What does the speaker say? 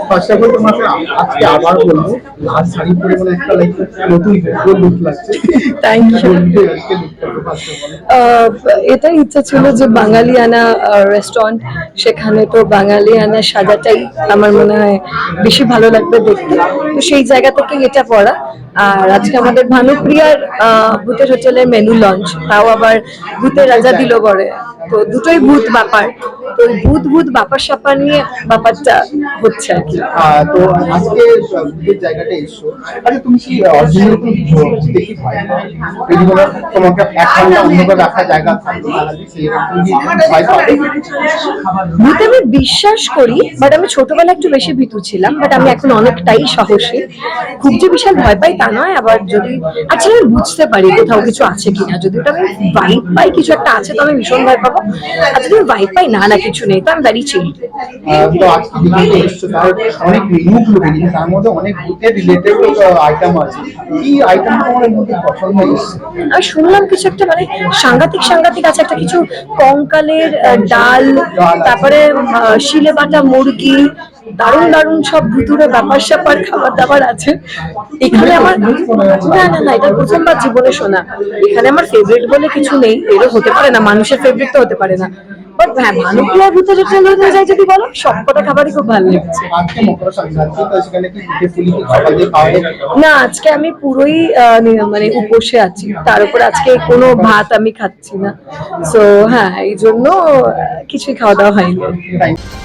First of all তোমাকে আজকে আবার বলবো লাল শাড়ি পরে মানে একটা লাইক নতুন লুক লাগছে। Thank you. এটাই ইচ্ছা ছিল যে বাঙালিয়ানা রেস্টুরেন্ট, সেখানে তো বাঙালিয়ানা সাজাটাই আমার মনে হয় বেশি ভালো লাগবে দেখতে, তো সেই জায়গা থেকে এটা পড়া। আর আজকে আমাদের ভানুপ্রিয়ার ভূতের হোটেলের মেনু লঞ্চ, তাও আবার ভূতের রাজা দিল গড়ে, তো দুটোই ভূত ব্যাপার, তো ভূত ভূত ব্যাপার স্যাপার নিয়ে ব্যাপারটা হচ্ছে আর কি। তো আজকে ভূতের জায়গাটা এসছো, আচ্ছা তুমি কি অরিজিনাল দেখি ভয় পাও? যদি কোনো তোমাকে এক ঘন্টা অন্ধকার রাখা জায়গা থাকতো তাহলে সেরকম কি ভয় পাবে? ভূতে আমি বিশ্বাস করি, বাট আমি ছোটবেলা একটু বেশি ভীতু ছিলাম, বাট আমি এখন অনেকটাই সাহসী। খুব যে বিশাল ভয় পাই তা নয়, আবার যদি আচ্ছা আমি বুঝতে পারি কোথাও কিছু আছে কিনা, যদি ওটা আমি ভাইব পাই কিছু একটা আছে তো আমি ভীষণ ভয় পাবো, আর যদি আমি ভাইব পাই না না কিছু নেই তো আমি ভেরি চিল। তো আজকে যেহেতু এসছো তার অনেক মেনুগুলো বেরিয়েছে, তার মধ্যে অনেক ভূতের রিলেটেড আইটেম আছে, কি আইটেম তোমার মধ্যে পছন্দ এসছে? আমি শুনলাম কিছু একটা মানে সাংঘাতিক সাংঘাতিক আছে, একটা কিছু কঙ্কালের ডাল, তারপরে শিলে বাটা মুরগি, দারুণ দারুণ সব ভুতুরে ব্যাপার স্যাপার খাবার দাবার আছে এখানে। আমার না না না, এটা প্রথমবার জীবনে শোনা। এখানে আমার ফেভারিট বলে কিছু নেই, এরও হতে পারে না, মানুষের ফেভারিট তো হতে পারে না, বাট হ্যাঁ ভানুপ্রিয়ার ভূতের হোটেলে যায় যদি বলো সবকটা খাবারই খুব ভালো লেগেছে। আজকে মকর সংক্রান্তি, তো সেখানে কি পিঠে পুলি কি সকাল দিয়ে খাওয়া যাবে? না আজকে আমি পুরোই মানে উপোসে আছি, তার উপর আজকে কোনো ভাত আমি খাচ্ছি না, সো হ্যাঁ এই জন্য কিছুই খাওয়া দাওয়া হয়নি। Thank you.